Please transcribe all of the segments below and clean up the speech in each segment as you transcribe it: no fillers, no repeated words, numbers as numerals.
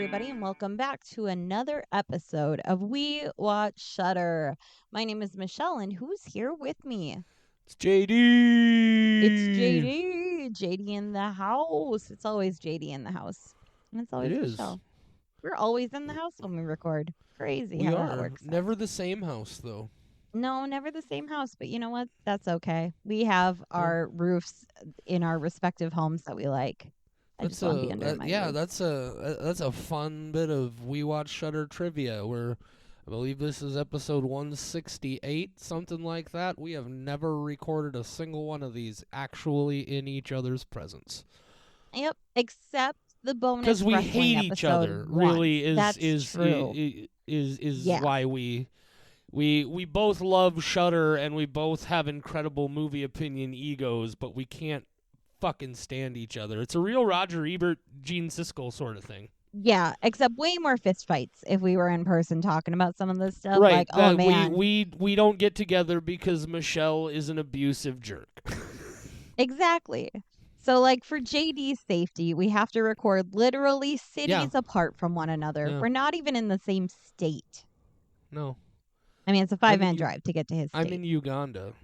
everybody, and welcome back to another episode of We Watch Shudder. My name is Michelle, and who's here with me? It's It's JD. JD. JD in the house. It's always JD in the house. And it's It always is. Michelle. We're always in the house when we record. Crazy We how that are. works out. Never the same house, though. No, never the same house, but you know what? That's okay. We have our roofs in our respective homes that we like. I just want to be under my roof. That's a fun bit of We Watch Shutter trivia where I believe this is episode 168, something like that. We have never recorded a single one of these actually in each other's presence. Yep, except the bonus Because we wrestling hate each episode other, 1. really That's is true. Yeah. why we both love Shudder and we both have incredible movie opinion egos, but we can't fucking stand each other. It's a real Roger Ebert, Gene Siskel sort of thing. Yeah, except way more fist fights if we were in person talking about some of this stuff. Right. Like, oh That man. we don't get together because Michelle is an abusive jerk. Exactly. So like for JD's safety, we have to record literally cities apart from one another. Yeah. We're not even in the same state. No. I mean, it's a 5-man drive to get to his state. I'm in Uganda.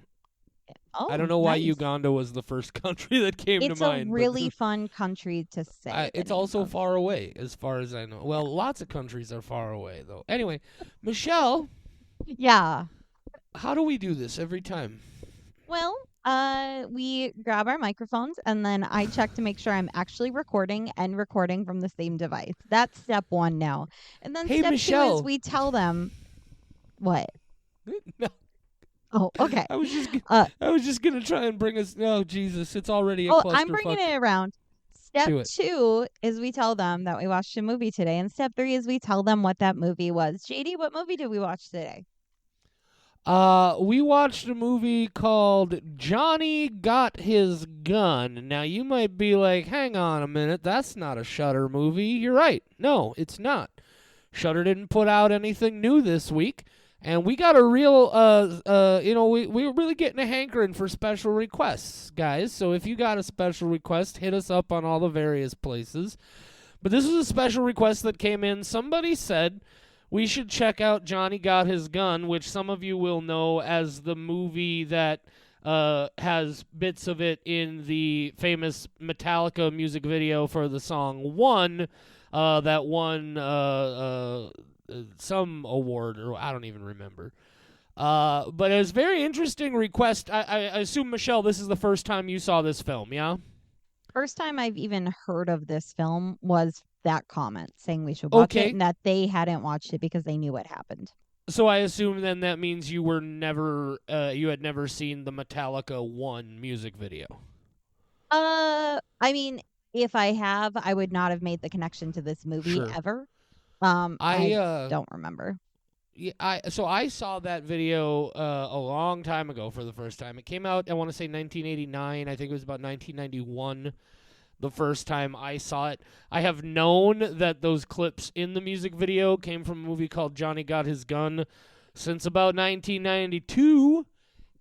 Oh, I don't know why nice. Uganda was the first country that came to mind. It's a really fun country to say. It's also far away, as far as I know. Well, lots of countries are far away, though. Anyway, Michelle. Yeah. How do we do this every time? Well, we grab our microphones and then I check to make sure I'm actually recording and recording from the same device. That's step 1 now. And then step Michelle. 2 is we tell them what? No. Oh, okay. I was just gonna try and bring us. No, Jesus, it's already a clusterfuck. I'm bringing it around. Step 2 is we tell them that we watched a movie today, and step 3 is we tell them what that movie was. JD, what movie did we watch today? We watched a movie called Johnny Got His Gun. Now, you might be like, hang on a minute, that's not a Shudder movie. You're right. No, it's not. Shudder didn't put out anything new this week, and we got a real, we're really getting a hankering for special requests, guys. So if you got a special request, hit us up on all the various places. But this was a special request that came in. Somebody said we should check out Johnny Got His Gun, which some of you will know as the movie that has bits of it in the famous Metallica music video for the song One, that won some award, or I don't even remember. But it was a very interesting request. I assume, Michelle, this is the first time you saw this film, yeah? First time I've even heard of this film was that comment saying we should watch it and that they hadn't watched it because they knew what happened. So I assume then that means you were you had never seen the Metallica One music video. I mean, if I have, I would not have made the connection to this movie ever. I don't remember. Yeah, I saw that video a long time ago for the first time. It came out, I want to say 1989. I think it was about 1991 the first time I saw it. I have known that those clips in the music video came from a movie called Johnny Got His Gun since about 1992,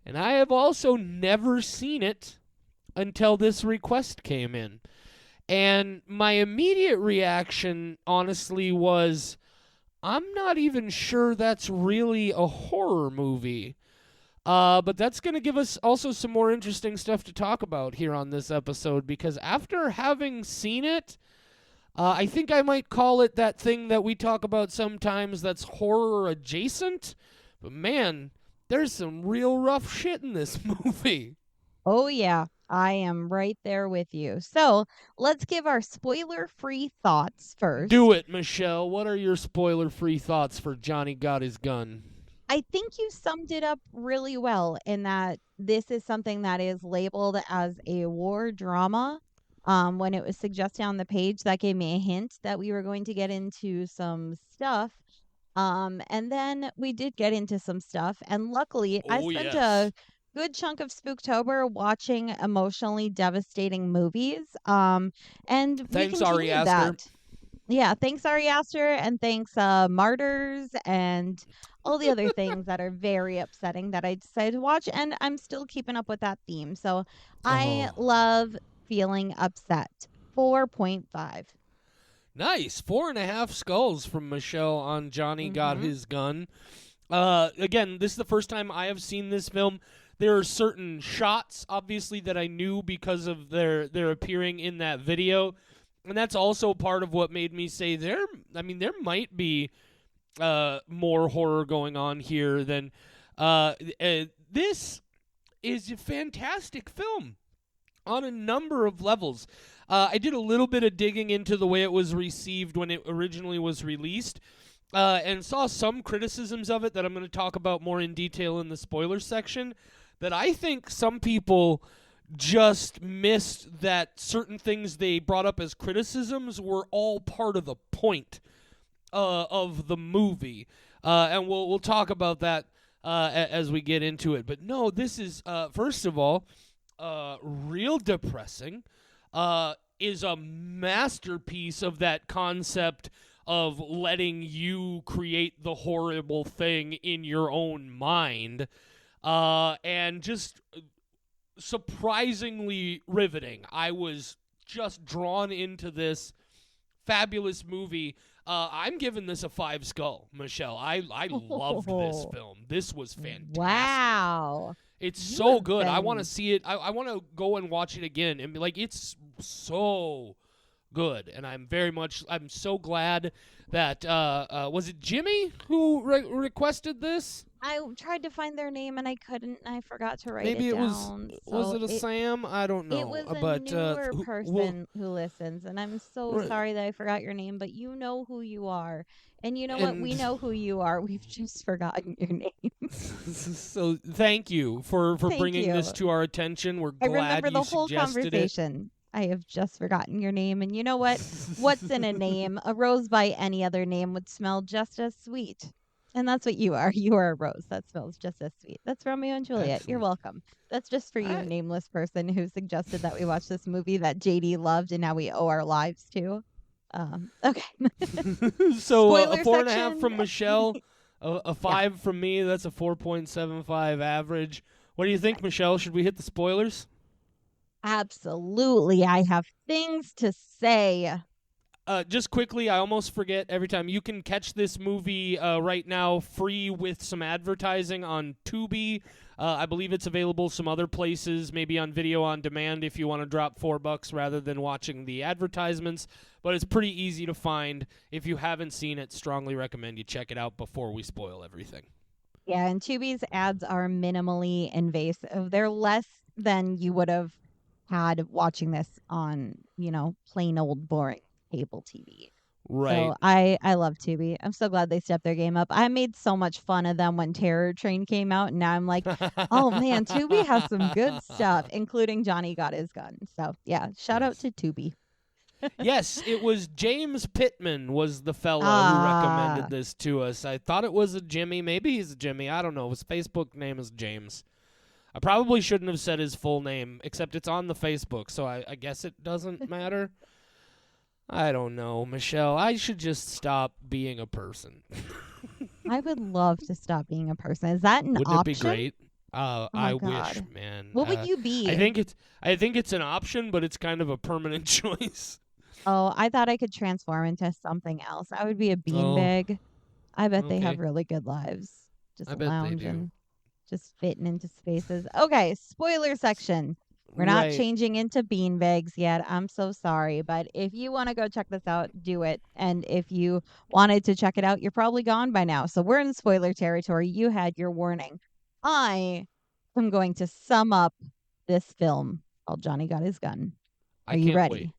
and I have also never seen it until this request came in. And my immediate reaction, honestly, was, I'm not even sure that's really a horror movie. But that's going to give us also some more interesting stuff to talk about here on this episode, because after having seen it, I think I might call it that thing that we talk about sometimes that's horror adjacent. But man, there's some real rough shit in this movie. Oh, yeah. I am right there with you. So let's give our spoiler-free thoughts first. Do it, Michelle. What are your spoiler-free thoughts for Johnny Got His Gun? I think you summed it up really well in that this is something that is labeled as a war drama. When it was suggested on the page, that gave me a hint that we were going to get into some stuff. And then we did get into some stuff. And luckily, I spent a good chunk of Spooktober watching emotionally devastating movies. And thanks, we Ari Aster. That. Yeah, thanks Ari Aster, and thanks Martyrs and all the other things that are very upsetting that I decided to watch, and I'm still keeping up with that theme. So I love feeling upset. 4.5. Nice. 4.5 skulls from Michelle on Johnny Got Mm-hmm. His Gun. Again, this is the first time I have seen this film. There are certain shots, obviously, that I knew because of their appearing in that video, and that's also part of what made me say there. I mean, there might be more horror going on here than this is a fantastic film on a number of levels. I did a little bit of digging into the way it was received when it originally was released, and saw some criticisms of it that I'm going to talk about more in detail in the spoiler section. That I think some people just missed that certain things they brought up as criticisms were all part of the point of the movie, and we'll talk about that as we get into it. But no, this is first of all real depressing. Is a masterpiece of that concept of letting you create the horrible thing in your own mind, and just surprisingly riveting. I was just drawn into this fabulous movie. I'm giving this a 5 skull, Michelle. I loved this Oh, film. This was fantastic. wow. It's You so have good. I want to been see it. I want to go and watch it again and be like, it's so good. And I'm so glad that was it Jimmy who requested this? I tried to find their name and I couldn't. And I forgot to write Maybe it it down. was So it a Sam? I don't it know. was a But newer well, person who listens, and I'm so right. sorry that I forgot your name, but you know who you are. And you know what? We And know who you are. We've just forgotten your name. so thank you for Thank bringing this you. to our attention. We're I glad remember you the whole suggested it. conversation. I have just forgotten your name. And you know what? What's in a name? A rose by any other name would smell just as sweet. And that's what you are. You are a rose that smells just as sweet. That's Romeo and Juliet. You're Excellent. welcome. That's just for you, I, nameless person who suggested that we watch this movie that JD loved and now we owe our lives to. Okay. so a Spoiler 4.5 section. from Michelle, a Yeah, 5 from me. That's a 4.75 average. What do you think, Michelle? Should we hit the spoilers? absolutely. I have things to say. Just quickly, I almost forget every time. You can catch this movie right now free with some advertising on Tubi. I believe it's available some other places, maybe on video on demand if you want to drop $4 rather than watching the advertisements. But it's pretty easy to find. If you haven't seen it, strongly recommend you check it out before we spoil everything. Yeah, and Tubi's ads are minimally invasive. They're less than you would have had watching this on, plain old boring cable TV. So Right. I love Tubi. I'm so glad they stepped their game up. I made so much fun of them when Terror Train came out, and now I'm like, oh man, Tubi has some good stuff, including Johnny Got His Gun. So yeah, shout out Nice. to Tubi. Yes, it was James Pittman was the fella who recommended Ah, this to us. I thought it was a Jimmy. Maybe he's a Jimmy. I don't know. His Facebook name is James. I probably shouldn't have said his full name, except it's on the Facebook, so I guess it doesn't matter. I don't know, Michelle. I should just stop being a person. I would love to stop being a person. Is that an Wouldn't it be option? great? Oh my I wish, god. man. What would you I be? think it's I think it's an option, but it's kind of a permanent choice. Oh, I thought I could transform into something else. I would be a Oh, beanbag. I bet they have okay. really good lives. Just I bet they do. lounging, just fitting into spaces. Okay, spoiler section. We're not Right. changing into beanbags yet. I'm so sorry. But if you want to go check this out, do it. And if you wanted to check it out, you're probably gone by now. So we're in spoiler territory. You had your warning. I am going to sum up this film called Johnny Got His Gun. I Are you can't wait. ready?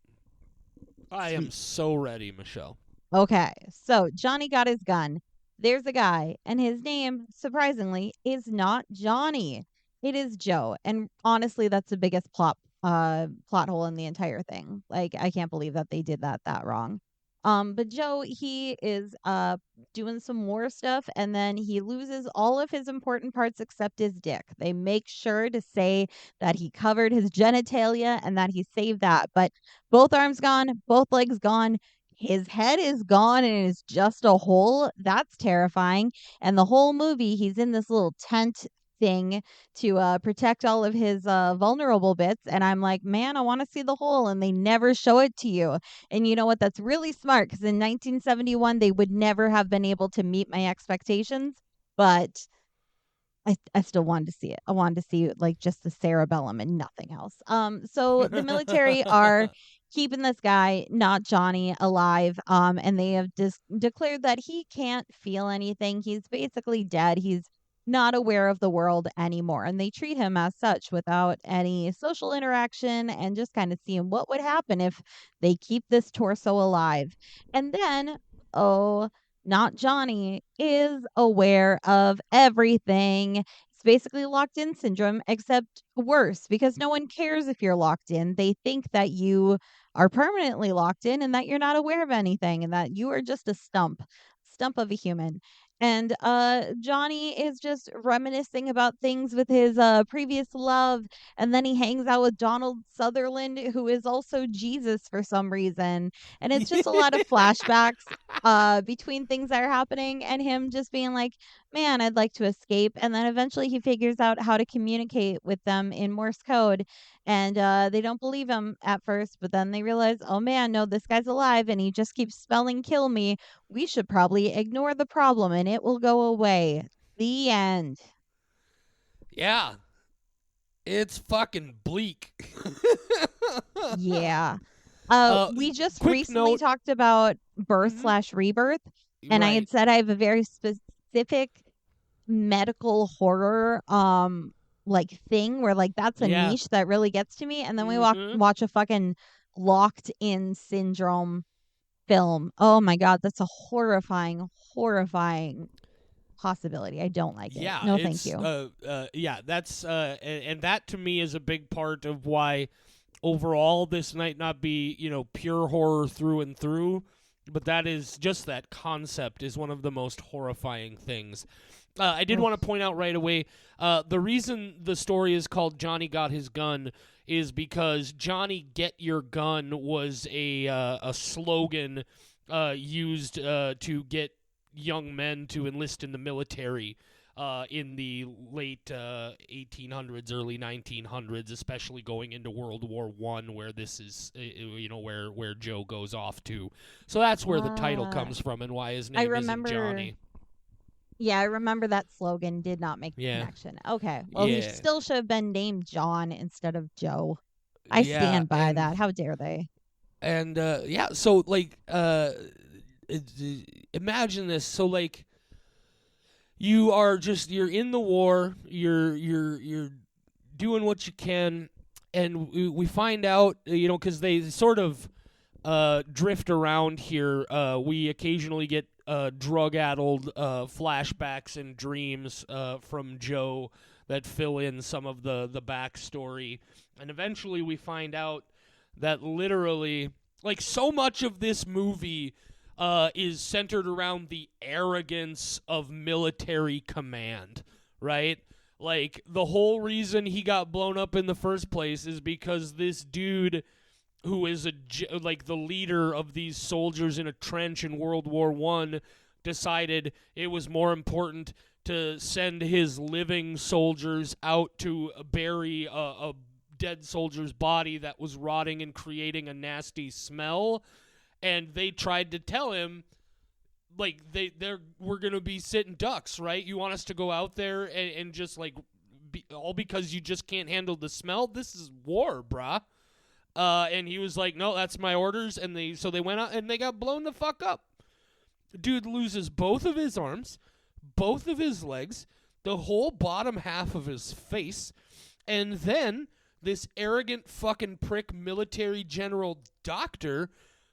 I am Sweet. so ready, Michelle. Okay, so Johnny got his gun. There's a guy, and his name, surprisingly, is not Johnny. It is Joe. And honestly, that's the biggest plot hole in the entire thing. Like, I can't believe that they did that wrong. But Joe, he is doing some war stuff, and then he loses all of his important parts except his dick. They make sure to say that he covered his genitalia and that he saved that. But both arms gone, both legs gone, his head is gone and is just a hole. That's terrifying. And the whole movie, he's in this little tent. thing to protect all of his vulnerable bits. And I'm like, man, I want to see the hole. And they never show it to you. And you know what? That's really smart because in 1971, they would never have been able to meet my expectations. But I still wanted to see it. I wanted to see like just the cerebellum and nothing else. So the military are keeping this guy, not Johnny, alive. And they have declared that he can't feel anything. He's basically dead. He's not aware of the world anymore. And they treat him as such without any social interaction and just kind of seeing what would happen if they keep this torso alive. And then, oh, not Johnny, is aware of everything. It's basically locked in syndrome, except worse because no one cares if you're locked in. They think that you are permanently locked in and that you're not aware of anything and that you are just a stump of a human. And Johnny is just reminiscing about things with his previous love. And then he hangs out with Donald Sutherland, who is also Jesus for some reason. And it's just a lot of flashbacks between things that are happening and him just being like, man, I'd like to escape. And then eventually he figures out how to communicate with them in Morse code. And they don't believe him at first, but then they realize, oh man, no, this guy's alive and he just keeps spelling kill me. We should probably ignore the problem and it will go away. The end. Yeah, it's fucking bleak. Yeah. uh, We just quick recently note. talked about birth Mhm. slash rebirth, and I Right. had said I have a very specific medical horror like thing where like that's a Yeah. niche that really gets to me, and then we Mhm. watch a fucking locked in syndrome film. Oh my god, that's a horrifying possibility. I don't like it. Yeah, No, thank it's you. yeah, that's and that to me is a big part of why overall this might not be, pure horror through and through, but that is just that concept is one of the most horrifying things. I did Ugh. want to point out right away, the reason the story is called Johnny Got His Gun is because Johnny Get Your Gun was a slogan used to get young men to enlist in the military in the late 1800s, early 1900s, especially going into World War One, where this is, where Joe goes off to. So that's where the title Uh, comes from and why his I name isn't remember. Johnny. Yeah, I remember that slogan did not make the Yeah, connection. Okay. Well, he yeah, still should have been named John instead of Joe. I yeah, stand by that. How dare they? and yeah. So like, imagine this. So like, you're in the war. You're doing what you can, and we find out, because they sort of drift around here. We occasionally get drug-addled flashbacks and dreams from Joe that fill in some of the backstory, and eventually we find out that literally, like, so much of this movie is centered around the arrogance of military command, right? Like, the whole reason he got blown up in the first place is because this dude who is like the leader of these soldiers in a trench in World War One decided it was more important to send his living soldiers out to bury a dead soldier's body that was rotting and creating a nasty smell. And they tried to tell him, like, we're gonna be sitting ducks, right? You want us to go out there and just like all because you just can't handle the smell? This is war, brah. And he was like, "No, that's my orders." And they went out and they got blown the fuck up. Dude loses both of his arms, both of his legs, the whole bottom half of his face, and then this arrogant fucking prick military general doctor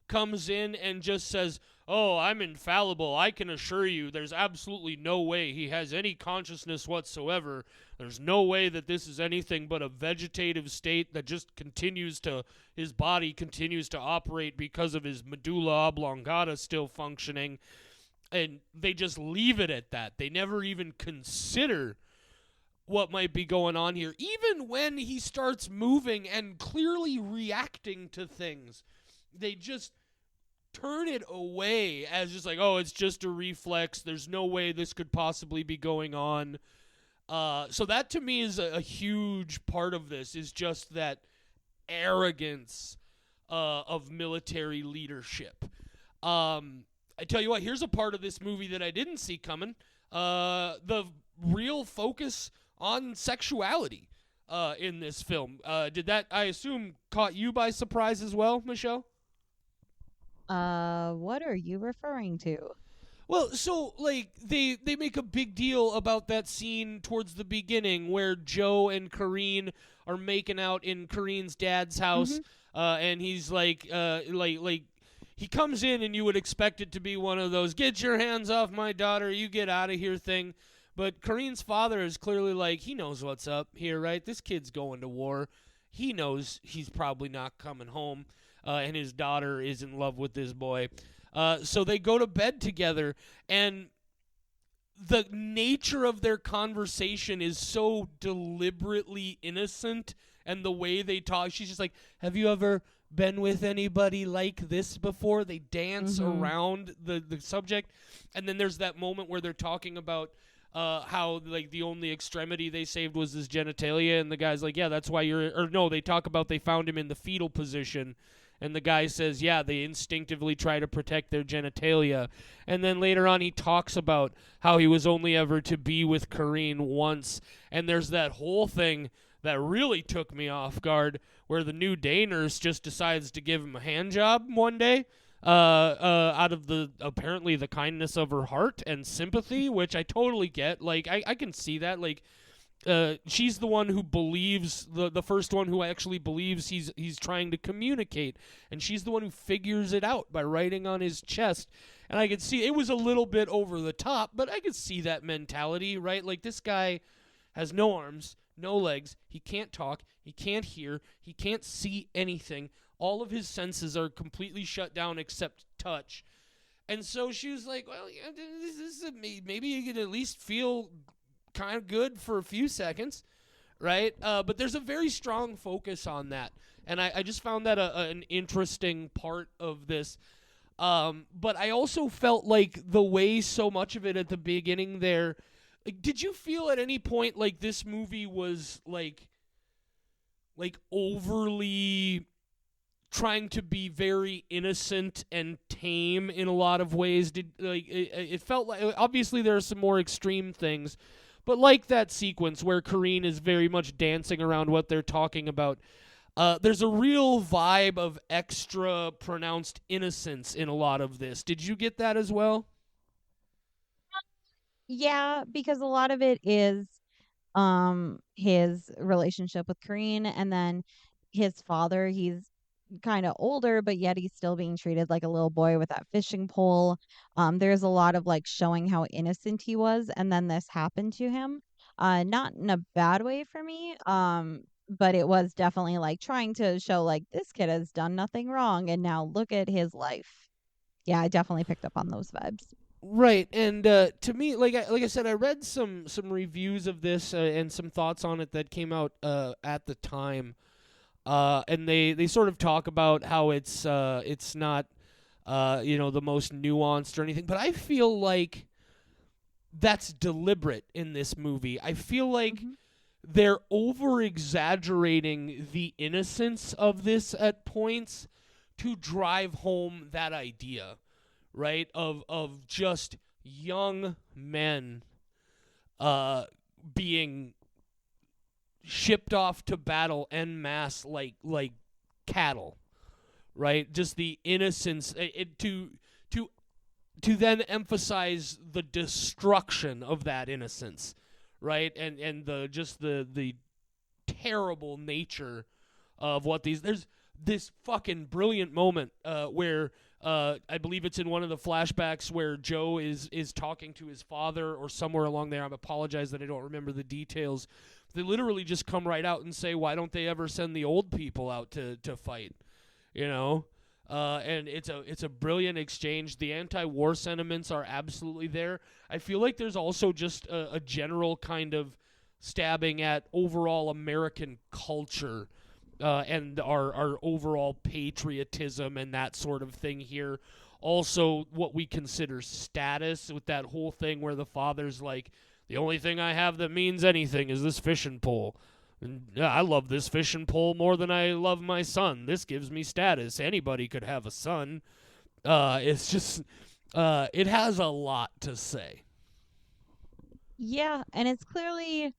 comes in and just says, "Oh, I'm infallible. I can assure you there's absolutely no way he has any consciousness whatsoever. There's no way that this is anything but a vegetative state that just his body continues to operate because of his medulla oblongata still functioning." And they just leave it at that. They never even consider what might be going on here. Even when he starts moving and clearly reacting to things, they just turn it away as just like, oh, it's just a reflex. There's no way this could possibly be going on. So that to me is a huge part of this, is just that arrogance of military leadership. I tell you what, here's a part of this movie that I didn't see coming. The real focus on sexuality in this film. Did that, I assume, caught you by surprise as well, Michelle? What are you referring to? Well, so like they make a big deal about that scene towards the beginning where Joe and Kareen are making out in Kareen's dad's house, Mhm. and he's like he comes in and you would expect it to be one of those "get your hands off my daughter, you get out of here" thing. But Kareen's father is clearly like, he knows what's up here, right? This kid's going to war. He knows he's probably not coming home, and his daughter is in love with this boy. So they go to bed together, and the nature of their conversation is so deliberately innocent, and the way they talk, she's just like, "Have you ever been with anybody like this before?" They dance Mhm. around the subject, and then there's that moment where they're talking about how like the only extremity they saved was his genitalia, and the guy's like, "Yeah, that's why you're," or no, they talk about they found him in the fetal position. And the guy says, yeah, they instinctively try to protect their genitalia. And then later on, he talks about how he was only ever to be with Kareen once. And there's that whole thing that really took me off guard, where the new day nurse just decides to give him a hand job one day, out of the apparently the kindness of her heart and sympathy, which I totally get. Like I can see that. Like she's the one who believes, the first one who actually believes he's trying to communicate, and she's the one who figures it out by writing on his chest. And I could see it was a little bit over the top, but I could see that mentality, right? Like, this guy has no arms, no legs, he can't talk, he can't hear, he can't see anything. All of his senses are completely shut down except touch. And so she was like, well, yeah, this is maybe you can at least feel kind of good for a few seconds, right? But there's a very strong focus on that. And I just found that an interesting part of this. But I also felt like the way so much of it at the beginning there, like, did you feel at any point like this movie was like overly trying to be very innocent and tame in a lot of ways? Did like it felt like, obviously there are some more extreme things, but like that sequence where Kareen is very much dancing around what they're talking about, there's a real vibe of extra pronounced innocence in a lot of this. Did you get that as well? Yeah, because a lot of it is his relationship with Kareen, and then his father. He's kind of older, but yet he's still being treated like a little boy with that fishing pole. There's a lot of like showing how innocent he was, and then this happened to him. Not in a bad way for me. But it was definitely like trying to show like this kid has done nothing wrong, and now look at his life. Yeah, I definitely picked up on those vibes. Right, and to me, like I said, I read some reviews of this, and some thoughts on it that came out at the time, and they sort of talk about how it's not the most nuanced or anything, but I feel like that's deliberate in this movie. I feel like Hmm. they're over exaggerating the innocence of this at points to drive home that idea, right? Of just young men uh being shipped off to battle en masse like cattle, right? Just the innocence, to to then emphasize the destruction of that innocence, right? And the just the terrible nature of what these, there's this fucking brilliant moment where I believe it's in one of the flashbacks where Joe is talking to his father or somewhere along there. I apologize that I don't remember the details. They literally just come right out and say, why don't they ever send the old people out to fight, you know? And it's a brilliant exchange. The anti-war sentiments are absolutely there. I feel like there's also just a general kind of stabbing at overall American culture, and our overall patriotism and that sort of thing here. Also, what we consider status, with that whole thing where the father's like, The only thing I have that means anything is this fishing pole. And I love this fishing pole more than I love my son. This gives me status. Anybody could have a son. It's just, it has a lot to say. Yeah, and it's clearly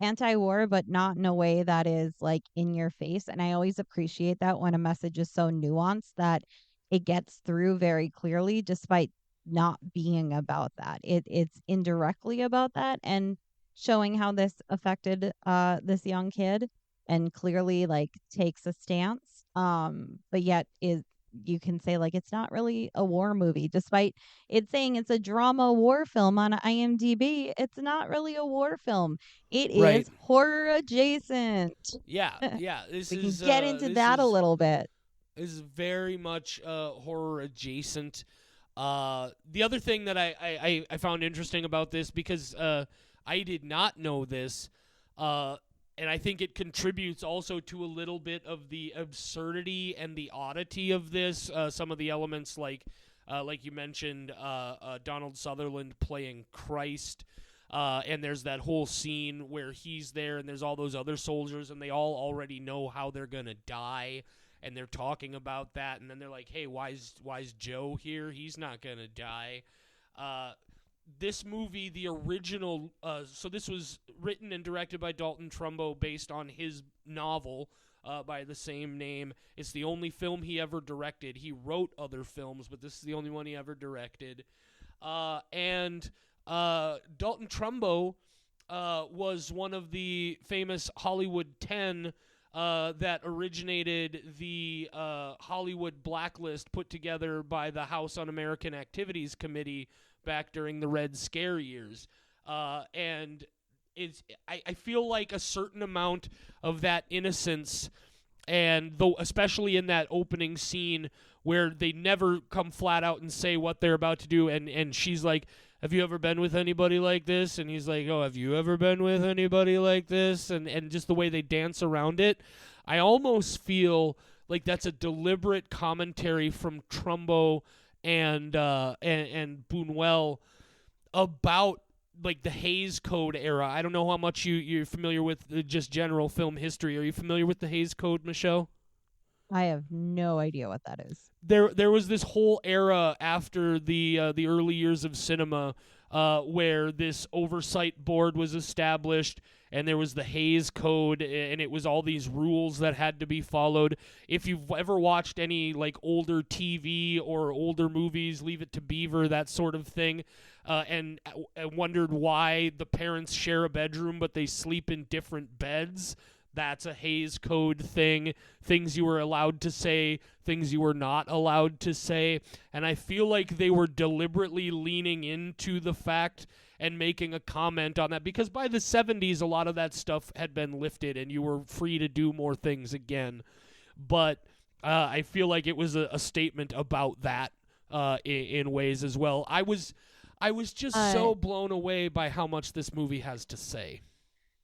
anti-war, but not in a way that is like in your face. And I always appreciate that when a message is so nuanced that it gets through very clearly, despite not being about that. It's indirectly about that and showing how this affected this young kid and clearly like takes a stance. But yet is you can say like it's not really a war movie, despite it's saying it's a drama war film on IMDb. It's not really a war film. It Right. is horror adjacent. Yeah, yeah. We can get into that a little bit. this is very much horror adjacent. The other thing that I found interesting about this, because I did not know this, and I think it contributes also to a little bit of the absurdity and the oddity of this. Some of the elements, like you mentioned, Donald Sutherland playing Christ. And there's that whole scene where he's there and there's all those other soldiers and they all already know how they're going to die. And they're talking about that. And then they're like, hey, why's Joe here? He's not going to die. This movie, the original, so this was written and directed by Dalton Trumbo based on his novel by the same name. It's the only film he ever directed. He wrote other films, but this is the only one he ever directed. And Dalton Trumbo was one of the famous Hollywood 10 that originated the Hollywood blacklist put together by the House Un-American Activities Committee back during the Red Scare years. And I feel like a certain amount of that innocence, and though especially in that opening scene where they never come flat out and say what they're about to do, and she's like, have you ever been with anybody like this? And he's like, oh, have you ever been with anybody like this? And just the way they dance around it, I almost feel like that's a deliberate commentary from Trumbo and Buñuel about like the Hays Code era. I don't know how much you're familiar with just general film history. Are you familiar with the Hays Code, Michelle? I have no idea what that is. There was this whole era after the early years of cinema where this oversight board was established, and there was the Hays Code, and it was all these rules that had to be followed. If you've ever watched any like older TV or older movies, Leave It to Beaver, that sort of thing, and wondered why the parents share a bedroom but they sleep in different beds, that's a Hays Code thing. Things you were allowed to say, things you were not allowed to say. And I feel like they were deliberately leaning into the fact and making a comment on that, because by the 70s, a lot of that stuff had been lifted and you were free to do more things again. But I feel like it was a statement about that in ways as well. I was just so blown away by how much this movie has to say.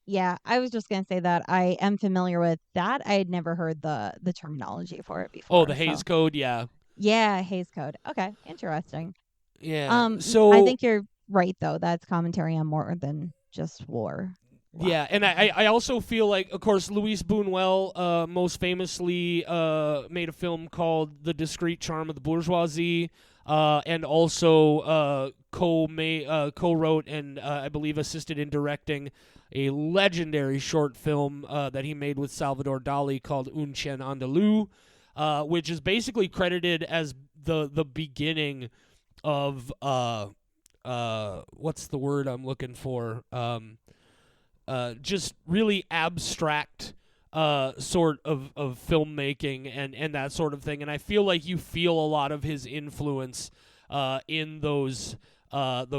Yeah, I was just gonna say that I am familiar with that. I had never heard the terminology for it Oh, before. the Hays So Code, yeah. yeah, Hays Code. Okay, interesting. Yeah. I So think you're right though. That's commentary on more than just war. Wow. yeah, and I also feel like, of course, Luis Buñuel most famously made a film called The Discreet Charm of the Bourgeoisie, and also co-wrote and I believe assisted in directing a legendary short film that he made with Salvador Dali called Un Chien Andalou, which is basically credited as the beginning of what's the word I'm looking for? Just really abstract sort of filmmaking and that sort of thing. And I feel like you feel a lot of his influence in those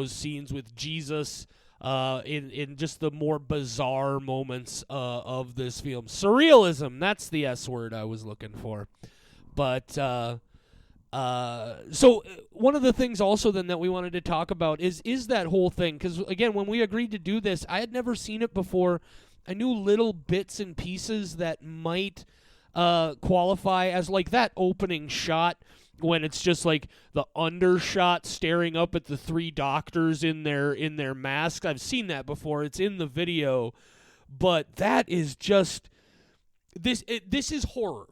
scenes with Jesus, in just the more bizarre moments of this film. Surrealism, that's the S word I was looking for. But so one of the things also then that we wanted to talk about is that whole thing, because again, when we agreed to do this, I had never seen it before. I knew little bits and pieces that might qualify as like that opening shot when it's just like the undershot staring up at the three doctors in their masks. I've seen that before. It's in the video, but that is just this is horror.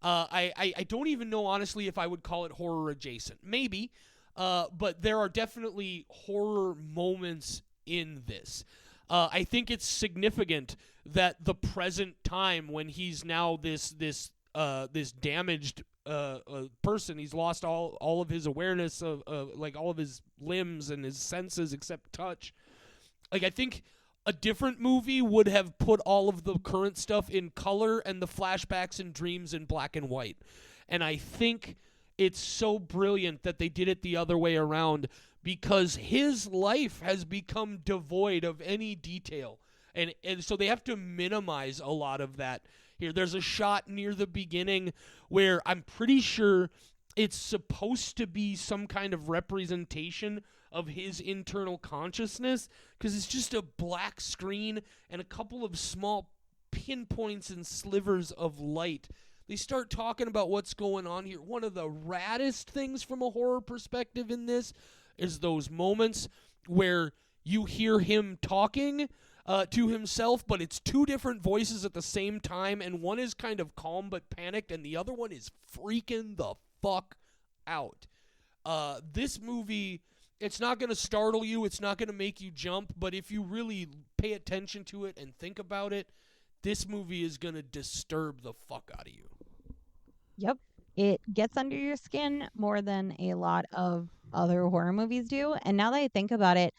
I don't even know honestly if I would call it horror adjacent. Maybe, but there are definitely horror moments in this. I think it's significant that the present time when he's now this damaged person, he's lost all of his awareness of like all of his limbs and his senses except touch. Like I think a different movie would have put all of the current stuff in color and the flashbacks and dreams in black and white. And I think it's so brilliant that they did it the other way around because his life has become devoid of any detail. And so they have to minimize a lot of that here. There's a shot near the beginning where I'm pretty sure it's supposed to be some kind of representation of his internal consciousness because it's just a black screen and a couple of small pinpoints and slivers of light. They start talking about what's going on here. One of the raddest things from a horror perspective in this is those moments where you hear him talking to himself, but it's two different voices at the same time, and one is kind of calm but panicked, and the other one is freaking the fuck out. This movie, it's not going to startle you, it's not going to make you jump, but if you really pay attention to it and think about it, this movie is going to disturb the fuck out of you. Yep. It gets under your skin more than a lot of other horror movies do. And now that I think about it,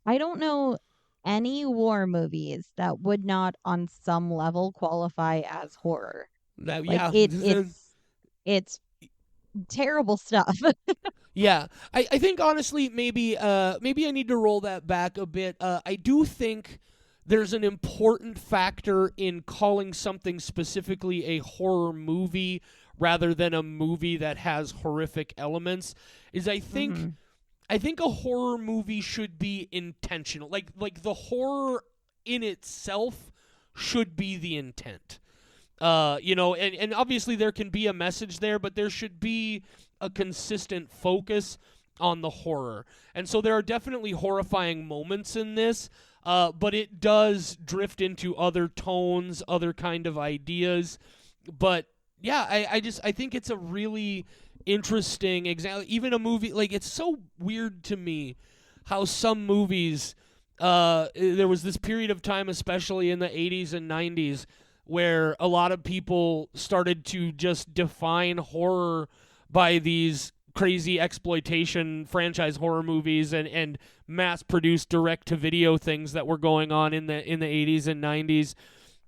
I don't know any war movies that would not on some level qualify as horror. That, Like yeah, it's terrible stuff. yeah. I think honestly maybe I need to roll that back a bit. I do think there's an important factor in calling something specifically a horror movie rather than a movie that has horrific elements. Is I think Mm-hmm. I think a horror movie should be intentional. Like the horror in itself should be the intent. And obviously there can be a message there, but there should be a consistent focus on the horror. And so there are definitely horrifying moments in this, but it does drift into other tones, other kind of ideas. But yeah, I think it's a really interesting example. Even a movie like it's so weird to me how some movies there was this period of time, especially in the 80s and 90s, where a lot of people started to just define horror by these crazy exploitation franchise horror movies and mass-produced direct-to-video things that were going on in the 80s and 90s,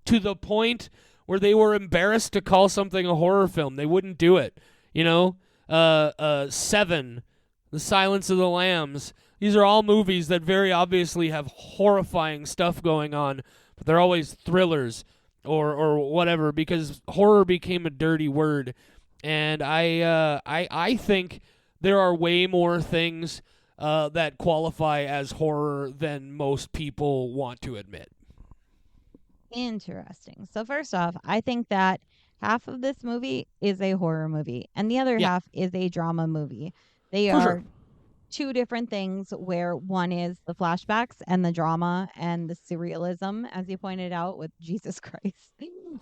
to the point where they were embarrassed to call something a horror film. They wouldn't do it. Seven, The Silence of the Lambs. These are all movies that very obviously have horrifying stuff going on, but they're always thrillers or whatever because horror became a dirty word. And I think there are way more things that qualify as horror than most people want to admit. Interesting. So first off, I think that half of this movie is a horror movie and the other Yeah, half is a drama movie. They for sure. are two different things where one is the flashbacks and the drama and the surrealism, as you pointed out with Jesus Christ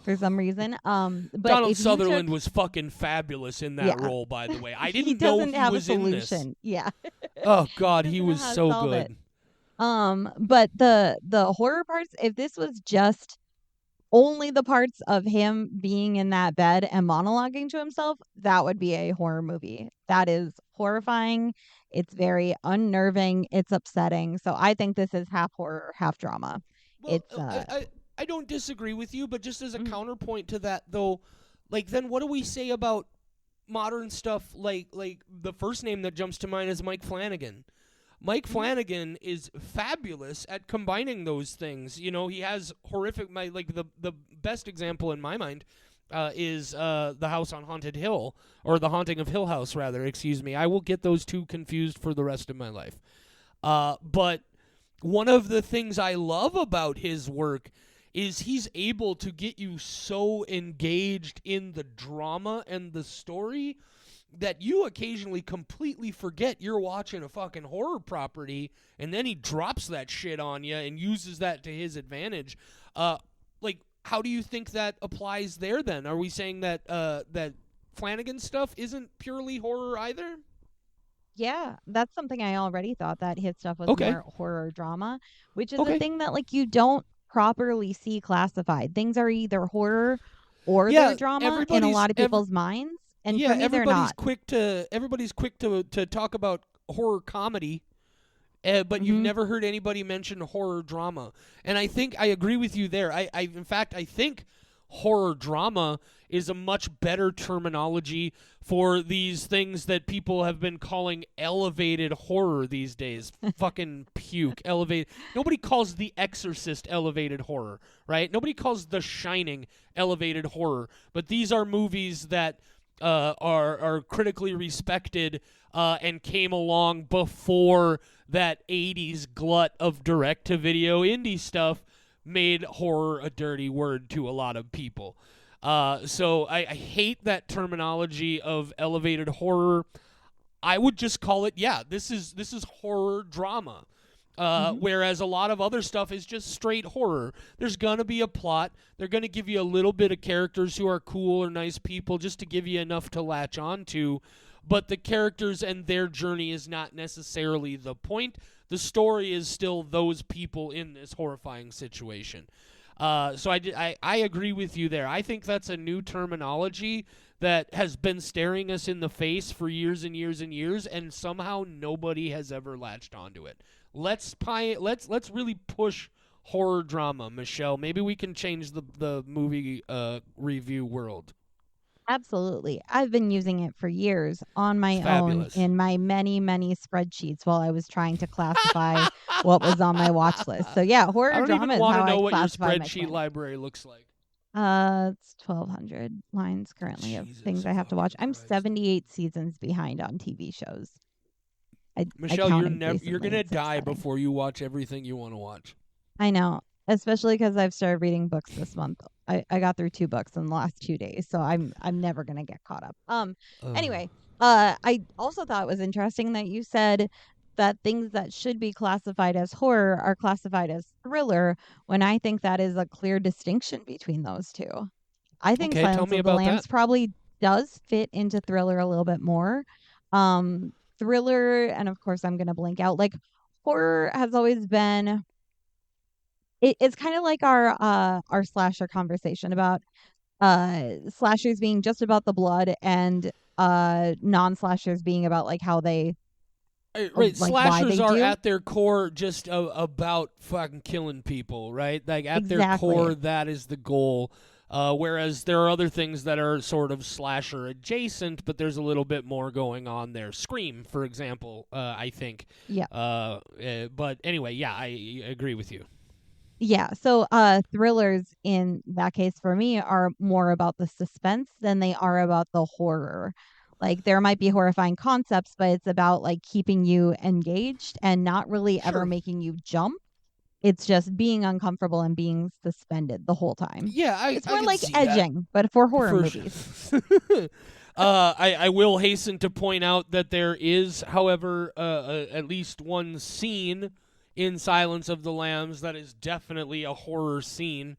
for some reason. But Donald if you took, Sutherland was fucking fabulous in that yeah, role, by the way. I he didn't know doesn't he have a was in this. solution. Yeah. Oh God, he Doesn't know was how to so solve it. good. But the horror parts, if this was just only the parts of him being in that bed and monologuing to himself, that would be a horror movie. That is horrifying. It's very unnerving. It's upsetting. So I think this is half horror, half drama. Well, It's I don't disagree with you, but just as a mm, counterpoint to that, though, like then what do we say about modern stuff like the first name that jumps to mind is Mike Flanagan. Mike mhm. Flanagan is fabulous at combining those things. He has horrific. The best example in my mind is the House on Haunted Hill, or the Haunting of Hill House, rather. Excuse me. I will get those two confused for the rest of my life. But one of the things I love about his work is he's able to get you so engaged in the drama and the story that you occasionally completely forget you're watching a fucking horror property, and then he drops that shit on you and uses that to his advantage. Like, how do you think that applies there? Then are we saying that that Flanagan's stuff isn't purely horror either? Yeah, that's something I already thought, that his stuff was Okay, more horror drama, which is a okay, thing that like you don't properly see classified. Things are either horror or they're yeah. drama in a lot of people's minds, and for Yeah, me they're not. everybody's quick to talk about horror comedy, but you've Mhm. never heard anybody mention horror drama. And I think I agree with you there. In fact, I think horror drama is a much better terminology for these things that people have been calling elevated horror these days. Fucking puke. Elevated. Nobody calls The Exorcist elevated horror, right? Nobody calls The Shining elevated horror. But these are movies that are critically respected and came along before that 80s glut of direct-to-video indie stuff made horror a dirty word to a lot of people. So I hate that terminology of elevated horror. I would just call it, yeah, this is horror drama. Mhm. Whereas a lot of other stuff is just straight horror. There's gonna be a plot. They're gonna give you a little bit of characters who are cool or nice people just to give you enough to latch on to. But the characters and their journey is not necessarily the point. The story is still those people in this horrifying situation. So I agree with you there. I think that's a new terminology that has been staring us in the face for years and years and years, and somehow nobody has ever latched onto it. Let's really push horror drama, Michelle. Maybe we can change the movie review world. Absolutely. I've been using it for years on It's my own fabulous. in my many, many spreadsheets while I was trying to classify what was on my watch list. So yeah, I horror don't even drama is want to how I know what your classify my spreadsheet 20. library looks like. It's 1,200 lines currently of Jesus things I have to watch. fucking I'm Christ. 78 seasons behind on TV shows. I Michelle, you're counted never you're recently. gonna It's die upsetting. before you watch everything you want to watch. I know, especially because I've started reading books this month. I got through 2 books in the last 2 days, so I'm never gonna get caught up. Ugh. Anyway, I also thought it was interesting that you said that things that should be classified as horror are classified as thriller, when I think that is a clear distinction between those two. I think Okay, tell Silence me of the about that. Lambs probably does fit into thriller a little bit more. Thriller, and of course I'm gonna blank out. Like horror has always been, it's kind of like our slasher conversation about slashers being just about the blood, and non-slashers being about like how they Right, like why slashers they are do. at their core just about fucking killing people, right? Like at their Exactly. core, that is the goal. Whereas there are other things that are sort of slasher adjacent, but there's a little bit more going on there. Scream, for example, I think. Yeah. But anyway, yeah, I agree with you. Yeah, so thrillers in that case for me are more about the suspense than they are about the horror. Like there might be horrifying concepts, but it's about like keeping you engaged and not really ever Sure. making you jump. It's just being uncomfortable and being suspended the whole time. Yeah, It's I more can like see that. edging, but for horror For sure. movies. I will hasten to point out that there is, however, at least one scene in Silence of the Lambs that is definitely a horror scene.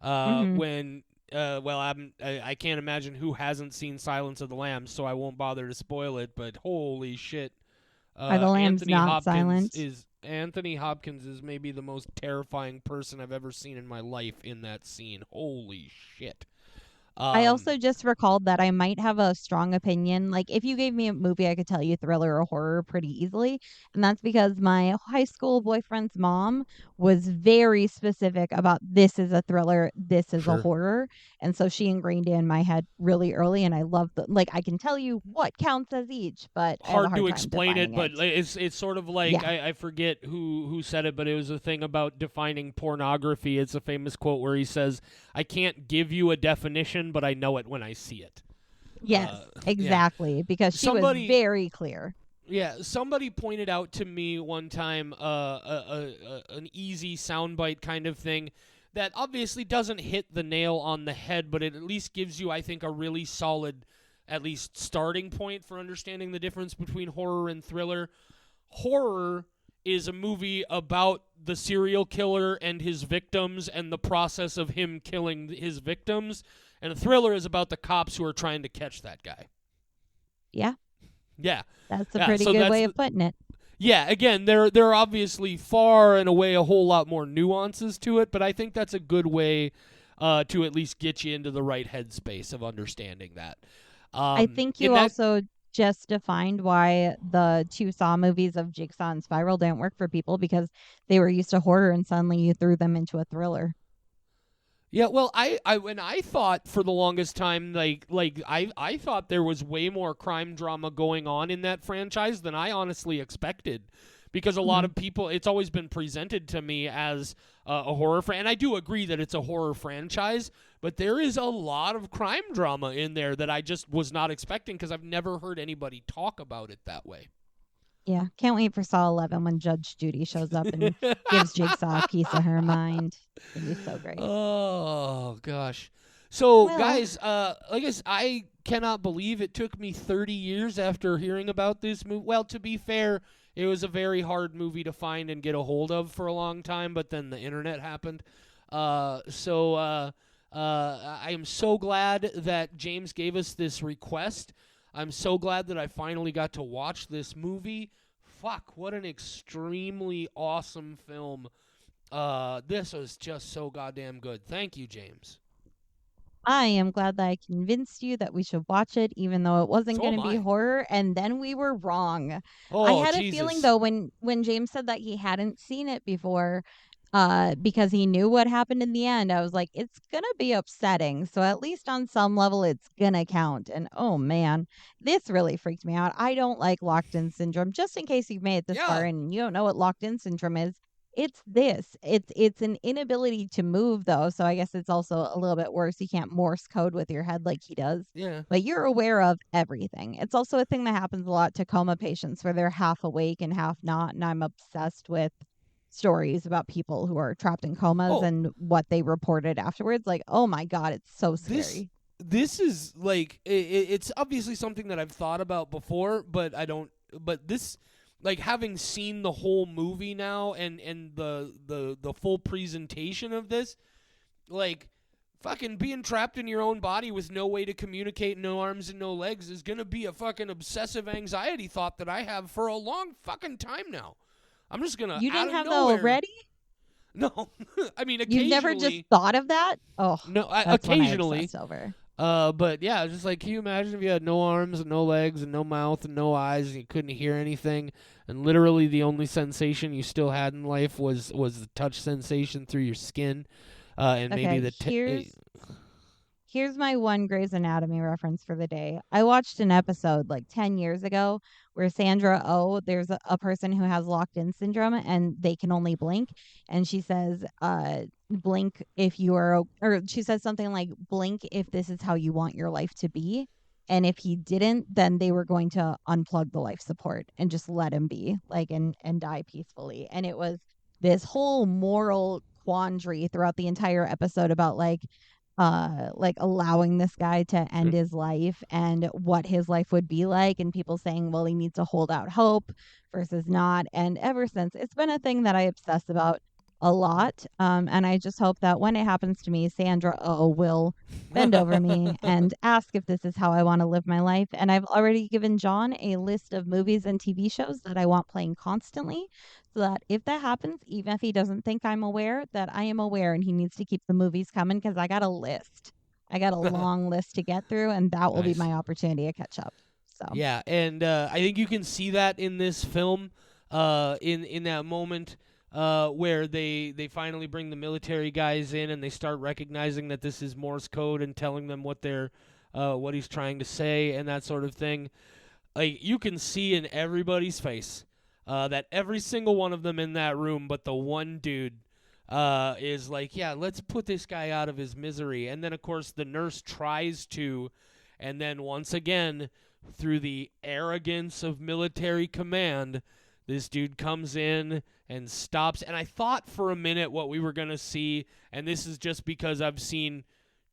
Mhm. When, well, I can't imagine who hasn't seen Silence of the Lambs, so I won't bother to spoil it. But holy shit, Are the lambs not silent? Anthony Hopkins is maybe the most terrifying person I've ever seen in my life in that scene. Holy shit. I Um, also just recalled that I might have a strong opinion. Like, if you gave me a movie, I could tell you thriller or horror pretty easily. And that's because my high school boyfriend's mom was very specific about this is a thriller, this is a sure. horror. And so she ingrained it in my head really early. And I love the, like, I can tell you what counts as each, but I have a Hard hard to time explain it, defining but it. it's sort of like Yeah. I forget who said it, but it was a thing about defining pornography. It's a famous quote where he says, "I can't give you a definition, but I know it when I see it." Yes, Yeah. exactly. Because she was Somebody very clear. Yeah, somebody pointed out to me one time an easy soundbite kind of thing that obviously doesn't hit the nail on the head, but it at least gives you, I think, a really solid at least starting point for understanding the difference between horror and thriller. Horror is a movie about the serial killer and his victims and the process of him killing his victims, and a thriller is about the cops who are trying to catch that guy. Yeah, Yeah. that's a Yeah, pretty so good that's way of putting it. yeah, again, there are obviously far and away a whole lot more nuances to it, but I think that's a good way to at least get you into the right headspace of understanding that. I think you In that, also just defined why the two Saw movies of Jigsaw and Spiral didn't work for people because they were used to horror and suddenly you threw them into a thriller. yeah, well, when I thought for the longest time, I thought there was way more crime drama going on in that franchise than I honestly expected, because a lot Hmm. of people, it's always been presented to me as a horror and I do agree that it's a horror franchise, but there is a lot of crime drama in there that I just was not expecting because I've never heard anybody talk about it that way. Yeah, can't wait for Saw 11 when Judge Judy shows up and gives Jigsaw a piece of her mind. It's gonna be so great. Oh gosh. So Well, guys, I guess I cannot believe it took me 30 years after hearing about this movie. Well, to be fair, it was a very hard movie to find and get a hold of for a long time, but then the internet happened. I am so glad that James gave us this request. I'm so glad that I finally got to watch this movie. Fuck, what an extremely awesome film. This was just so goddamn good. Thank you, James. I am glad that I convinced you that we should watch it, even though it wasn't So going am to be I. horror, and then we were wrong. I Oh, had a feeling Jesus. though when James said that he hadn't seen it before, because he knew what happened in the end. I was like, it's gonna be upsetting. So at least on some level, it's gonna count. And oh man, this really freaked me out. I don't like locked in syndrome. Just in case you've made it this far Yeah. and you don't know what locked in syndrome is, it's this. It's an inability to move though, so I guess it's also a little bit worse. You can't Morse code with your head like he does. Yeah. But you're aware of everything. It's also a thing that happens a lot to coma patients where they're half awake and half not. And I'm obsessed with stories about people who are trapped in comas Oh, and what they reported afterwards. Like, oh my God, it's so this scary. this is like it's obviously something that I've thought about before, but I don't. But this, like having seen the whole movie now and the full presentation of this, like fucking being trapped in your own body with no way to communicate, no arms and no legs is gonna be a fucking obsessive anxiety thought that I have for a long fucking time now. I'm just gonna You out didn't of have that nowhere. already? No, I mean You've never just occasionally. thought of that? Oh, No, that's one I occasionally. obsessed over. But yeah, just like, can you imagine if you had no arms and no legs and no mouth and no eyes and you couldn't hear anything, and literally the only sensation you still had in life was the touch sensation through your skin, and maybe Okay, the here's my one Grey's Anatomy reference for the day. I watched an episode like 10 years ago where Sandra Oh, there's a person who has locked in syndrome and they can only blink. And she says, blink if you are, or she says something like, blink if this is how you want your life to be. And if he didn't, then they were going to unplug the life support and just let him be like and die peacefully. And it was this whole moral quandary throughout the entire episode about like allowing this guy to end his life and what his life would be like, and people saying, well, he needs to hold out hope versus not. And ever since, it's been a thing that I obsess about a lot, and I just hope that when it happens to me, Sandra O will bend over me and ask if this is how I want to live my life. And I've already given John a list of movies and TV shows that I want playing constantly, so that if that happens, even if he doesn't think I'm aware, that I am aware and he needs to keep the movies coming because I got a list. I got a long list to get through, and that will be nice. my opportunity to catch up. So, Yeah, and I think you can see that in this film, in that moment where they finally bring the military guys in and they start recognizing that this is Morse code and telling them what he's trying to say and that sort of thing. Like you can see in everybody's face that every single one of them in that room, but the one dude is like, yeah, let's put this guy out of his misery. And then of course the nurse tries to, and then once again, through the arrogance of military command, this dude comes in and stops. And I thought for a minute what we were going to see, and this is just because I've seen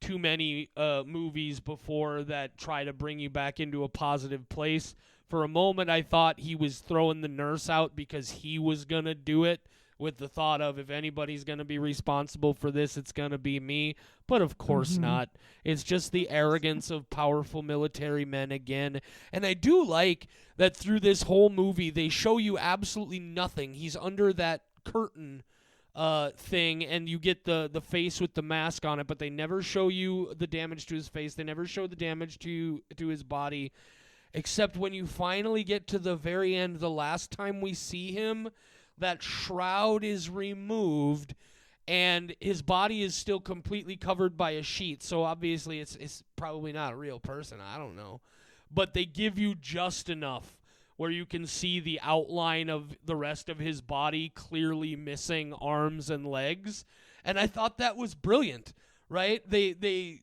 too many movies before that try to bring you back into a positive place. For a moment, I thought he was throwing the nurse out because he was going to do it, with the thought of, if anybody's going to be responsible for this, it's going to be me. But of course not. It's just the arrogance of powerful military men again. And I do like that through this whole movie, they show you absolutely nothing. He's under that curtain thing, and you get the face with the mask on it, but they never show you the damage to his face. They never show the damage to his body, except when you finally get to the very end, the last time we see him, that shroud is removed, and his body is still completely covered by a sheet. So obviously it's probably not a real person. I don't know. But they give you just enough where you can see the outline of the rest of his body clearly missing arms and legs. And I thought that was brilliant, right? They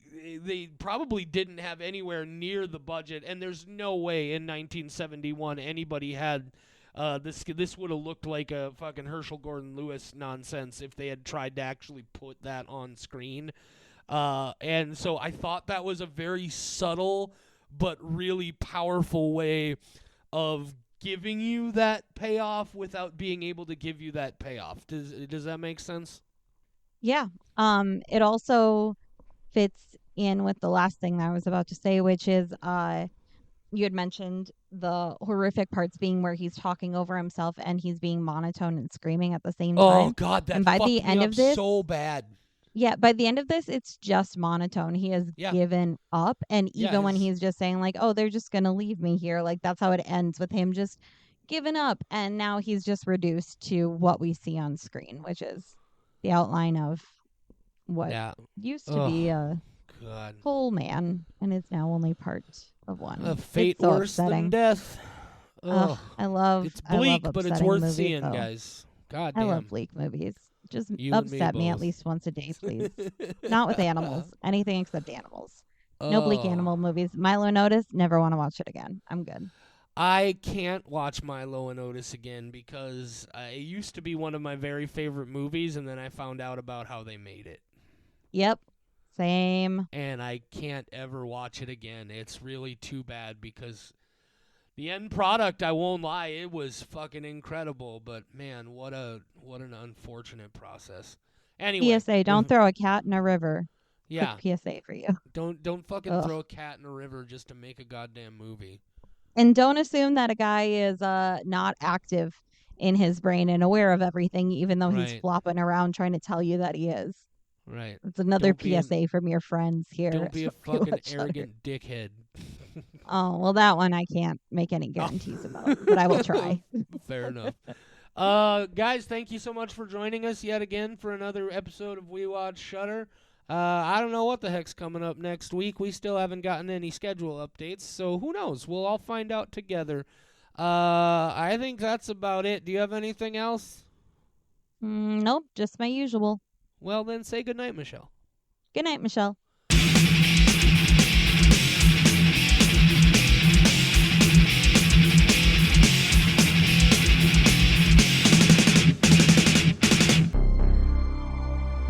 probably didn't have anywhere near the budget, and there's no way in 1971 anybody had this would have looked like a fucking Herschel Gordon Lewis nonsense if they had tried to actually put that on screen. And so I thought that was a very subtle but really powerful way of giving you that payoff without being able to give you that payoff. Does that make sense? Yeah. It also fits in with the last thing that I was about to say, which is you had mentioned the horrific parts being where he's talking over himself and he's being monotone and screaming at the same time. Oh God, that and by fucked the me end up of this, so bad. Yeah, by the end of this, it's just monotone. He has given up, and even when he's just saying like, "Oh, they're just gonna leave me here," like that's how it ends, with him just giving up, and now he's just reduced to what we see on screen, which is the outline of what used to be a whole man and is now only part of one. A fate so worse upsetting. than death. Ugh, it's bleak, but it's worth movies, seeing, though. guys. God damn. I love bleak movies. Just You upset and me me at both. least once a day, please. Not with animals. Anything except animals. No bleak animal movies. Milo and Otis, never want to watch it again. I'm good. I can't watch Milo and Otis again because it used to be one of my very favorite movies, and then I found out about how they made it. Yep. Same. And I can't ever watch it again. It's really too bad because the end product, I won't lie, it was fucking incredible. But man, what an unfortunate process. Anyway, PSA: don't throw a cat in a river. Yeah. Quick PSA for you. Don't fucking throw a cat in a river just to make a goddamn movie. And don't assume that a guy is not active in his brain and aware of everything, even though he's flopping around trying to tell you that he is. Right. It's another PSA from your friends here. Don't be a fucking arrogant dickhead. Oh, well, that one I can't make any guarantees about, but I will try. Fair enough. Guys, thank you so much for joining us yet again for another episode of We Watch Shudder. I don't know what the heck's coming up next week. We still haven't gotten any schedule updates, so who knows? We'll all find out together. I think that's about it. Do you have anything else? Nope, just my usual. Well, then say goodnight, Michelle. Good night, Michelle.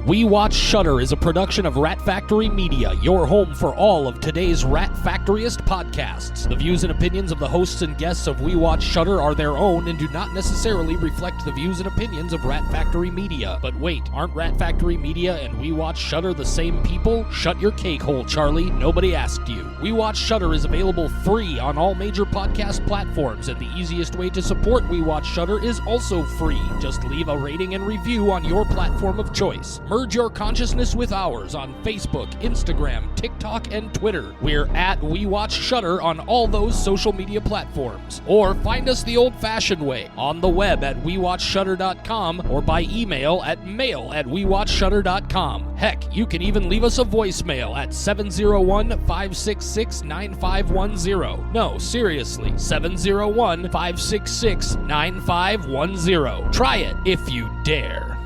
We Watch Shudder is a production of Rat Factory Media, your home for all of today's Rat Factoryist podcasts. The views and opinions of the hosts and guests of We Watch Shudder are their own and do not necessarily reflect the views and opinions of Rat Factory Media. But wait, aren't Rat Factory Media and We Watch Shudder the same people? Shut your cake hole, Charlie. Nobody asked you. We Watch Shudder is available free on all major podcast platforms, and the easiest way to support We Watch Shudder is also free. Just leave a rating and review on your platform of choice. Merge your consciousness with ours on Facebook, Instagram, TikTok, and Twitter. We're at We Watch Shudder on all those social media platforms. Or find us the old-fashioned way, on the web at WeWatchShudder.com or by email at mail@WeWatchShudder.com. Heck, you can even leave us a voicemail at 701-566-9510. No, seriously, 701-566-9510. Try it if you dare.